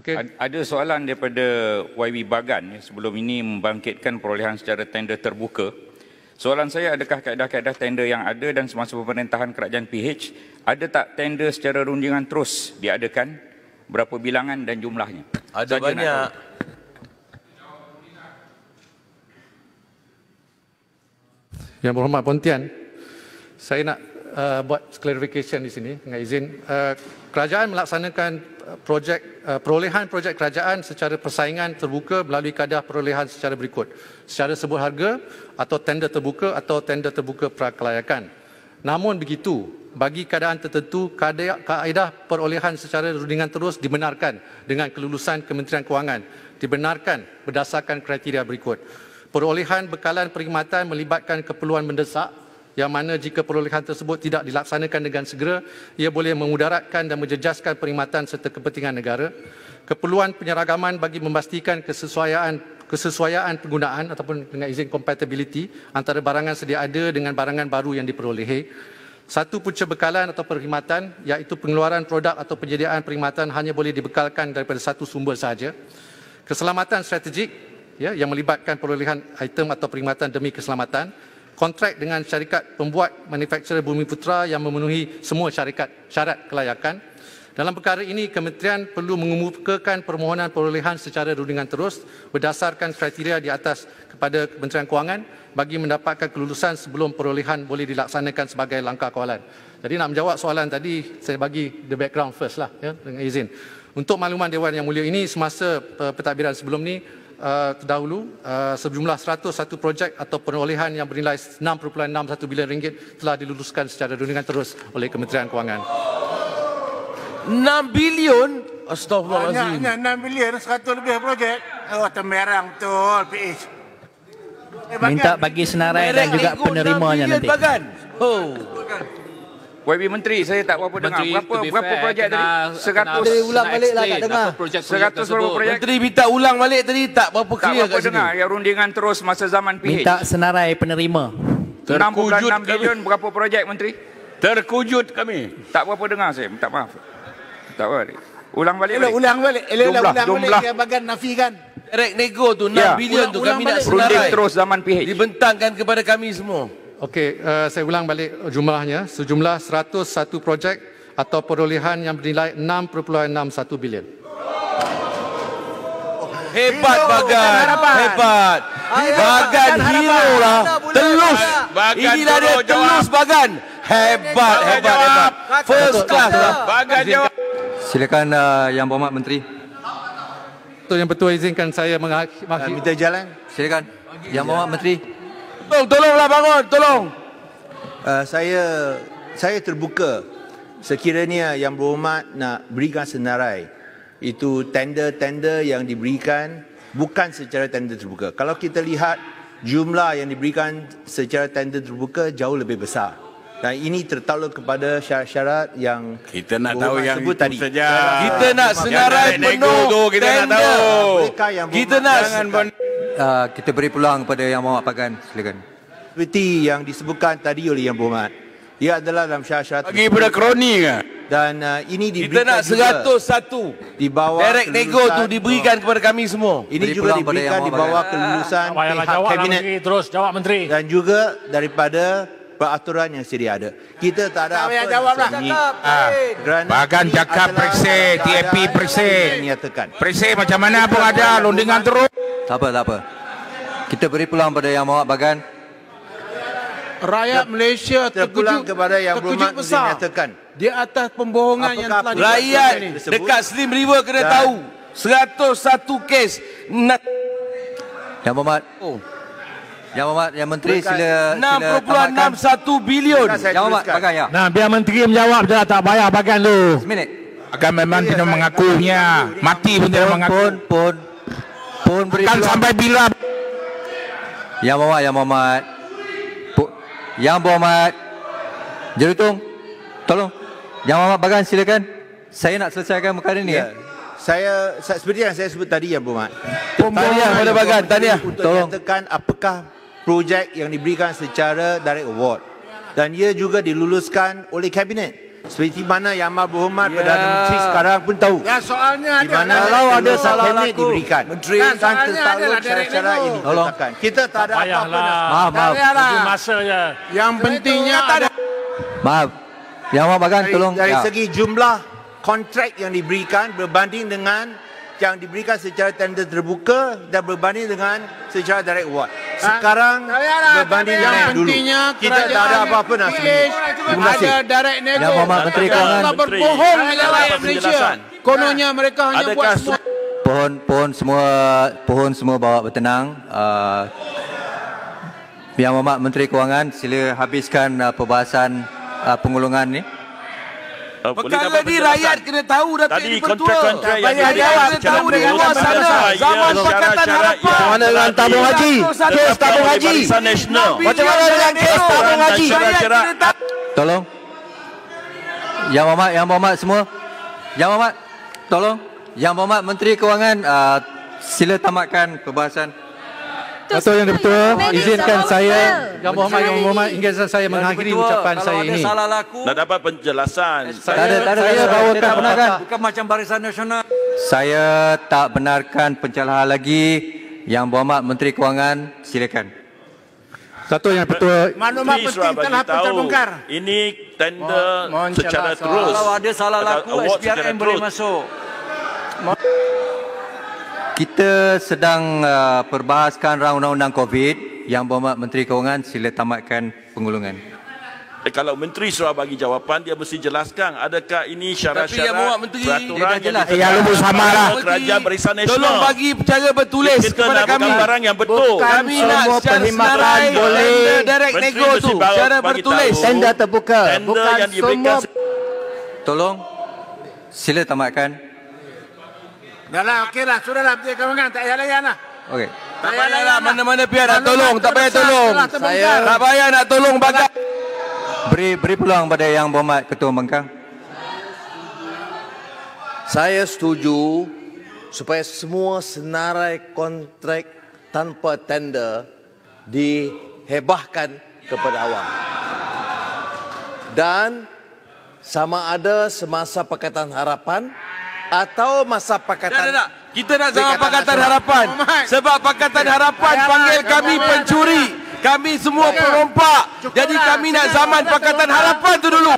Okay. Ada soalan daripada YB Bagan sebelum ini membangkitkan perolehan secara tender terbuka. Soalan saya, adakah kaedah-kaedah tender yang ada dan semasa pemerintahan kerajaan PH, ada tak tender secara rundingan terus diadakan? Berapa bilangan dan jumlahnya? Ada Saja banyak. Yang Berhormat Pontian, saya nak buat clarification di sini dengan izin. Kerajaan melaksanakan perolehan projek kerajaan secara persaingan terbuka melalui kaedah perolehan secara berikut. Secara sebut harga atau tender terbuka atau tender terbuka prakelayakan. Namun begitu, bagi keadaan tertentu, kaedah perolehan secara rundingan terus dibenarkan dengan kelulusan Kementerian Kewangan. Dibenarkan berdasarkan kriteria berikut. Perolehan bekalan perkhidmatan melibatkan keperluan mendesak, yang mana jika perolehan tersebut tidak dilaksanakan dengan segera, ia boleh memudaratkan dan menjejaskan perkhidmatan serta kepentingan negara. Keperluan penyeragaman bagi memastikan kesesuaian penggunaan ataupun dengan izin compatibility antara barangan sedia ada dengan barangan baru yang diperolehi. Satu punca bekalan atau perkhidmatan, iaitu pengeluaran produk atau penyediaan perkhidmatan hanya boleh dibekalkan daripada satu sumber sahaja. Keselamatan strategik, yang melibatkan perolehan item atau perkhidmatan demi keselamatan. Kontrak dengan syarikat pembuat manufakturer Bumiputra yang memenuhi semua syarat kelayakan. Dalam perkara ini, Kementerian perlu mengemukakan permohonan perolehan secara rundingan terus berdasarkan kriteria di atas kepada Kementerian Kewangan bagi mendapatkan kelulusan sebelum perolehan boleh dilaksanakan sebagai langkah kawalan. Jadi nak menjawab soalan tadi, saya bagi the background first lah, dengan izin. Untuk makluman Dewan Yang Mulia ini, semasa pentadbiran sebelum ni, terdahulu sejumlah 101 projek atau perolehan yang bernilai 6.61 bilion ringgit telah diluluskan secara rundingan terus oleh Kementerian Kewangan. 6 bilion? Astaghfirullahaladzim. Banyaknya 6 bilion, 100 lebih projek. Oh, temerang betul, PH. Minta bagi senarai dan juga penerimanya nanti. Bagan. Oh. YB Menteri, saya tak berapa dengar. Berapa projek tadi? 100. Menteri ulang balik lah, tak dengar. 100 berapa projek? Menteri minta ulang balik tadi, tak berapa Tak clear berapa kat sini. dengar yang rundingan terus masa zaman PH. Minta senarai penerima. 6.6 bilion berapa projek Menteri? Terkujut kami. Tak berapa dengar saya, minta maaf. Tak apa. Ulang balik. Ulang balik. Jumlah. Dia bagan nafikan. Direct nego tu 6 bilion tu kami nak Runding senarai. terus zaman PH. Dibentangkan kepada kami semua. Okey, saya ulang balik jumlahnya. Sejumlah 101 projek atau perolehan yang bernilai 6.61 bilion. Hebat Bagan, hebat. Bagan hero lah. Telus. Inilah dia telus Bagan. Hebat. First class lah. Bagan jawab. Silakan Yang Berhormat Menteri. Yang Bertuah izinkan saya mengakhiri. Minta jalan. Silakan Yang Berhormat Menteri. Tolonglah bangun, tolong. Saya terbuka sekiranya Yang Berhormat nak berikan senarai. Itu tender-tender yang diberikan bukan secara tender terbuka. Kalau kita lihat jumlah yang diberikan secara tender terbuka jauh lebih besar. Dan ini tertakluk kepada syarat-syarat yang Kita nak tahu yang sebut itu tadi. saja. Kita nak senarai Yang nego penuh tu kita nak tender. tahu. Mereka yang Kita nak Kita beri peluang kepada Yang Berhormat Bagan. Silakan. seperti yang disebutkan tadi oleh Yang Berhormat. Ia adalah dalam syarat-syarat Bagi pada kroni ke? dan ini kita diberikan nak juga 101. di bawah Direct nego tu kelulusan- diberikan kepada kami semua. Ini Beri juga peluang pada diberikan Yang di Berhormat bawah kelulusan pihak kabinet Terus jawab Menteri. dan juga daripada peraturan yang sedia ada. Kita tak ada apa yang sembunyi. Kerana Bagan ini cakap adalah periksa, keadaan TAP periksa. yang dinyatakan. Periksa macam mana pun ada rundingan terus. Tak apa. Kita beri peluang pada Yang Berhormat Bagan. Rakyat Malaysia Terpulang kepada Yang Berhormat besar dinyatakan. di atas pembohongan yang Apakah telah Rakyat tersebut? dekat Slim River kena Dan- tahu. 101 kes. Yang Berhormat. Yang Berhormat, Yang Menteri sila tamatkan. 6.61 bilion. Saya Yang Berhormat teruskan. Bagan ya. Nah, biar Menteri menjawab je lah, tak payah Bagan tu. Seminit. Akan memang tidak mengakunya. Mati pun tidak mengaku. Pun beri Akan peluang. sampai bila? Yang Berhormat. Yang Berhormat. Jerutung. Tolong. Yang Berhormat Bagan silakan. Saya nak selesaikan perkara ni. Ya. Saya seperti yang saya sebut tadi Yang Berhormat. Tahniah pada Bagan, tahniah. Untuk Tolong. menyatakan apakah projek yang diberikan secara direct award dan ia juga diluluskan oleh kabinet. Seperti mana Yang Amat Berhormat Perdana Menteri sekarang pun tahu. Ya soalnya Di mana kalau ada salah pendek diberikan. Menteri. Ya, Kan soalnya tertakluk adalah cara-cara direct ini diletakkan. Kita tak ada apa-apa dah. Maaf. Tunggu masa je. Yang pentingnya ada Maaf. Yang Amat Bagan tolong. Dari Ya. segi jumlah kontrak yang diberikan berbanding dengan yang diberikan secara tender terbuka dan berbanding dengan secara direct award. Sekarang berbanding yang dengan dulu. pentingnya Kita tak ada apa-apa nak sebenarnya. Terima kasih. ada direct nego. Yang Berhormat Menteri Kewangan. Allah berbohong dengan rakyat Malaysia. Kononnya mereka hanya buat semua. Pohon semua bawa bertenang. Yang Berhormat Menteri Kewangan, sila habiskan perbahasan pengulungan ni. Perkara ni rakyat kena tahu Datuk Tadi Ibu Ketua. kontrak-kontrak yang Rakyat diberikan kena tahu secara dengan terus luar sana. pada Zaman saya Pakatan syarat-syarat Harapan. yang Mana dengan tabung haji? Kes tabung haji. Barisan Nasional. Macam mana dengan kes tabung haji? Syarat-syarat Tolong. Yang Berhormat semua. Yang Berhormat, tolong. Yang Berhormat Menteri Kewangan, sila tamatkan perbahasan. Datuk Yang Dipertua, izinkan saya Yang Berhormat izinkan saya mengakhiri ucapan saya ini. Salah laku. nak dapat penjelasan. Tak ada. Saya bawakan benarkan. Bukan macam Barisan Nasional. Saya tak benarkan pencerahan lagi. Yang Berhormat Menteri Kewangan, silakan. Datuk Yang Dipertua, Maklumat Menteri penting sudah telah bagi tahu, terbongkar. ini tender Mohon secara jelas, terus. Kalau ada salah laku, Award secara SPRM boleh terus. masuk. Kita sedang perbahaskan undang-undang COVID. Yang Berhormat Menteri Kewangan, sila tamatkan pengulungan. Kalau menteri sudah bagi jawapan, dia mesti jelaskan adakah ini Yang syarat-syarat Berhormat Menteri, peraturan dia dah yang jelas. ditetapkan Ya, lu samalah. oleh Kerajaan Barisan Nasional. Tolong bagi secara bertulis Kita kepada nak kami. bukan barang yang betul. Kami nak semua secara perkhidmatan senarai boleh. direct Menteri nego mesti tu bagi secara tahu. bertulis. Tender terbuka. Tender yang diberikan Tolong, sila tamatkan. Dah lah, okeylah. Sudahlah, Menteri Kewangan. Tak payah layan lah. Okey. Tak payahlah mana-mana pihak nak tolong, tak payah tolong. Tak payah nak tolong bagai. Beri peluang pada Yang Berhormat Ketua Pembangkang. Saya setuju supaya semua senarai kontrak tanpa tender dihebahkan kepada awam. Dan sama ada semasa Pakatan Harapan atau masa Pakatan... Tak. Kita nak sama Pakatan Harapan. Sebab Pakatan Harapan panggil kami pencuri. Kami semua perompak. Jadi kami nak zaman Pakatan Harapan tu dulu.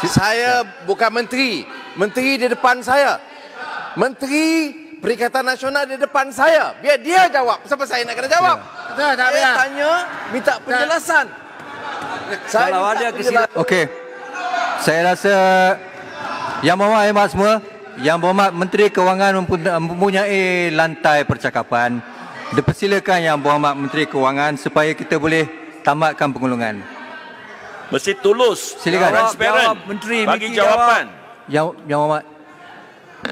Saya bukan menteri. Menteri di depan saya. Menteri Perikatan Nasional di depan saya. Biar dia jawab. Sebab saya nak kena jawab. Saya tanya, minta penjelasan. Saya minta penjelasan. Okey. Saya rasa Yang Berhormat semua, Yang Berhormat Menteri Kewangan mempunyai lantai percakapan. Dipersilakan Yang Berhormat Menteri Kewangan supaya kita boleh tamatkan pengulungan. mesti tulus, Silakan. transparent, Menteri, bagi Miki jawapan. Yang Berhormat,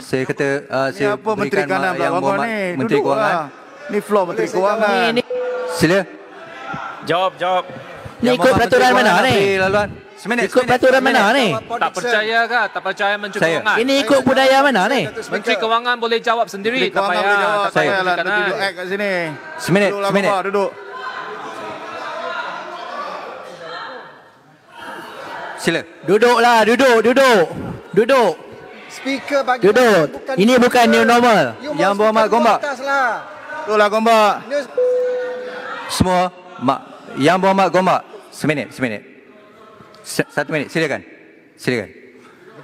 saya kata saya Apa Menteri berikan Kanan Yang Berhormat ni? Menteri Duduk Kewangan. lah. Ni floor Menteri Kewangan. Sila. Jawab. Ni ikut peraturan mana ni? Laluan. Seminit. Ikut peraturan mana ni? Tak percaya ke? Tak percaya Menteri Saya. Kewangan? Ini ikut budaya mana ni? Menteri Kewangan boleh jawab sendiri. Menteri Tak Kewangan payah. boleh jawab. Tak payah Saya lah Menteri duduk Kanan. act kat sini. Seminit. Duduklah, Seminit. Bapak, duduk. Sila. Duduklah, duduk. Speaker bagi Duduk. Ini bukan new normal. Yang Berhormat Gombak. Duduklah, Gombak. Semua Yang Berhormat Gombak. Seminit. 1 minit. Silakan. Terima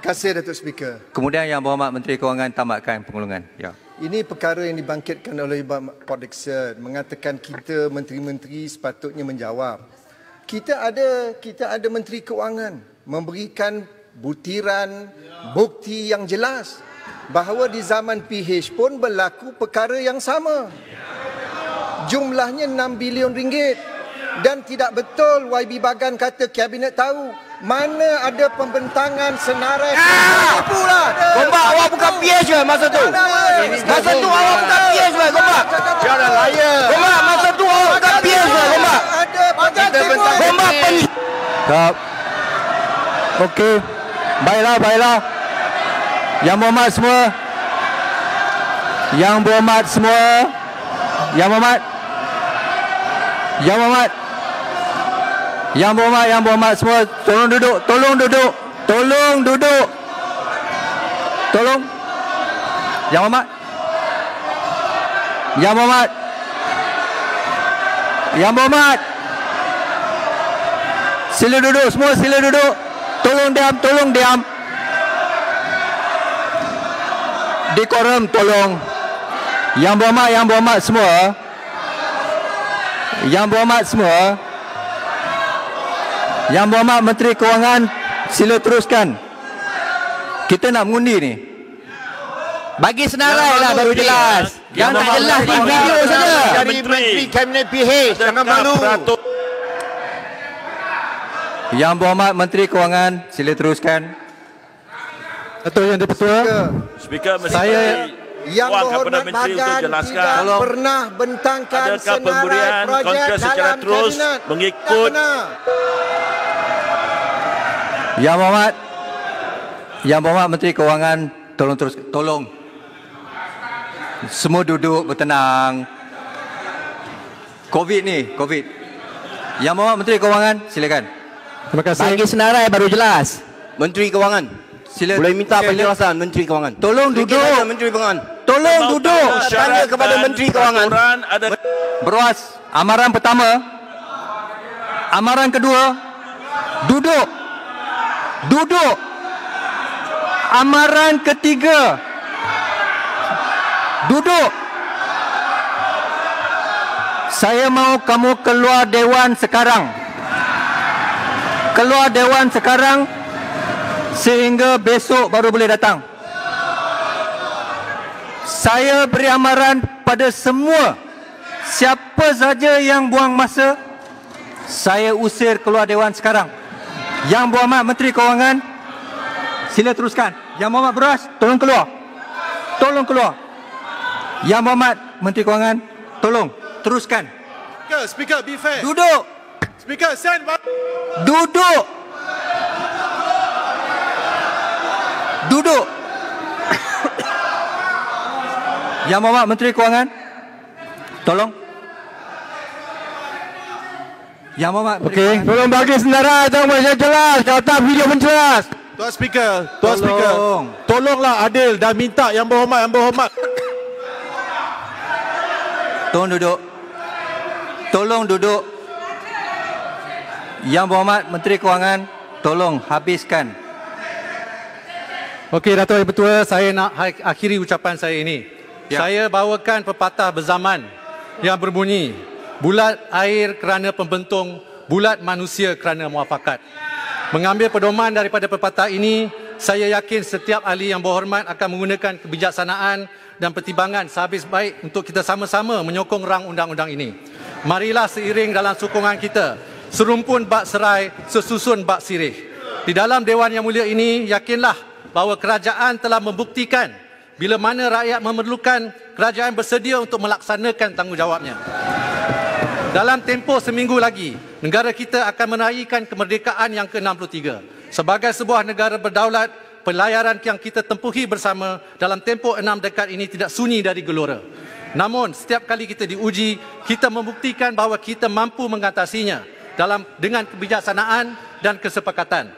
kasih Datuk Speaker. Kemudian Yang Berhormat Menteri Kewangan tamatkan pengulungan. Ya. Ini perkara yang dibangkitkan oleh Port Dickson mengatakan kita menteri-menteri sepatutnya menjawab. Kita ada Menteri Kewangan memberikan butiran bukti yang jelas bahawa di zaman PH pun berlaku perkara yang sama. Jumlahnya 6 bilion ringgit dan tidak betul YB Bagan kata kabinet tahu. Mana ada pembentangan senarai. Itulah. Gombak, awak bukan PH ke masa tu? Masa tu awak bukan PH ke, Gombak? Jangan liar. Gombak, masa tu awak bukan PH ke, Gombak? Ada Gombak Kap. Okey. Baiklah. Yang Berhormat semua. Yang Berhormat. Yang berhormat semua, tolong duduk. Tolong. Yang berhormat. Sila duduk semua, sila duduk. Tolong diam. Dekorum, tolong. Yang berhormat semua. Yang berhormat Menteri Kewangan, sila teruskan. Kita nak mengundi ni. Bagi senarai lah baru jelas. Yang tak jelas di video saja. Dari Menteri Kabinet PH, jangan malu. Yang berhormat Menteri Kewangan, sila teruskan. Datuk Yang di-Pertua, Speaker mesti Saya Yang kepada berhormat Menteri untuk Bagan jelaskan. tidak pernah bentangkan Adakah senarai pemberian projek kontrak secara dalam terus kabinet. mengikut Yang berhormat Menteri Kewangan, tolong. Semua duduk bertenang. Covid. Yang berhormat Menteri Kewangan, silakan. terima kasih. Bagi senarai baru jelas. Menteri Kewangan. Boleh minta penjelasan Menteri Kewangan. Tolong duduk. Menteri Kewangan. Tolong duduk. Tanya kepada Menteri Kewangan. Berwas, amaran pertama. Amaran kedua. Duduk. Amaran ketiga. Duduk. Saya mau kamu keluar dewan sekarang. Sehingga besok baru boleh datang. Saya beri amaran pada semua, siapa saja yang buang masa, saya usir keluar dewan sekarang. Yang berhormat Menteri Kewangan, sila teruskan. Yang berhormat Beras, tolong keluar. Yang berhormat Menteri Kewangan, tolong teruskan. Speaker, be fair. Duduk. Speaker, stand. Duduk. Yang berhormat Menteri Kewangan, tolong. Yang berhormat Menteri Kewangan. Tolong bagi senarai yang jelas. Kata video menjelas. Tuan Speaker, tolonglah adil dan minta yang berhormat. Tolong duduk. Yang berhormat Menteri Kewangan, tolong habiskan. Okey, Datuk Yang Bertua, saya nak akhiri ucapan saya ini. Saya bawakan pepatah berzaman yang berbunyi, bulat air kerana pembentung, bulat manusia kerana muafakat. Mengambil pedoman daripada pepatah ini, saya yakin setiap ahli yang berhormat akan menggunakan kebijaksanaan dan pertimbangan sehabis baik untuk kita sama-sama menyokong rang undang-undang ini. Marilah seiring dalam sokongan kita, serumpun bak serai, sesusun bak sirih. Di dalam Dewan Yang Mulia ini, yakinlah bahawa kerajaan telah membuktikan bila mana rakyat memerlukan, kerajaan bersedia untuk melaksanakan tanggungjawabnya. Dalam tempoh seminggu lagi, negara kita akan meraihkan kemerdekaan yang ke-63. Sebagai sebuah negara berdaulat, pelayaran yang kita tempuhi bersama dalam tempoh 6 dekad ini tidak sunyi dari gelora. Namun, setiap kali kita diuji, kita membuktikan bahawa kita mampu mengatasinya dengan kebijaksanaan dan kesepakatan.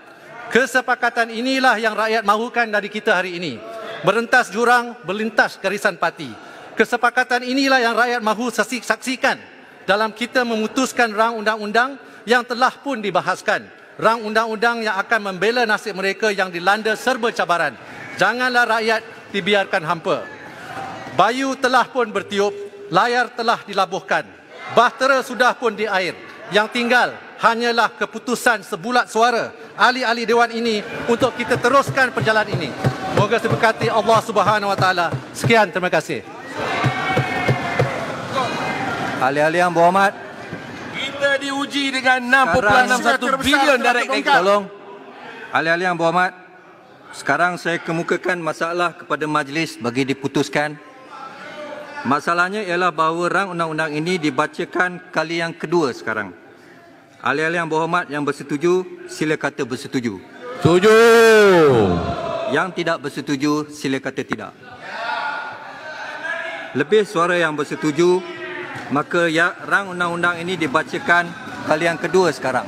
Kesepakatan inilah yang rakyat mahukan dari kita hari ini. Merentas jurang, berlintas garisan parti. Kesepakatan inilah yang rakyat mahu saksikan dalam kita memutuskan rang undang-undang yang telah pun dibahaskan. Rang undang-undang yang akan membela nasib mereka yang dilanda serba cabaran. Janganlah rakyat dibiarkan hampa. Bayu telah pun bertiup, layar telah dilabuhkan. Bahtera sudah pun di air. Yang tinggal hanyalah keputusan sebulat suara ahli-ahli Dewan ini untuk kita teruskan perjalanan ini. Moga diberkati Allah Subhanahu Wa Taala. Sekian, terima kasih. Ahli-ahli yang berhormat, kita diuji dengan 6.61 bilion direct income. Tolong, ahli-ahli yang berhormat, sekarang saya kemukakan masalah kepada majlis bagi diputuskan. Masalahnya ialah bahawa rang undang-undang ini dibacakan kali yang kedua sekarang. Ahli-ahli yang berhormat yang bersetuju, sila kata bersetuju. Setuju. Yang tidak bersetuju, sila kata tidak. Lebih suara yang bersetuju, maka rang undang-undang ini dibacakan kali yang kedua sekarang.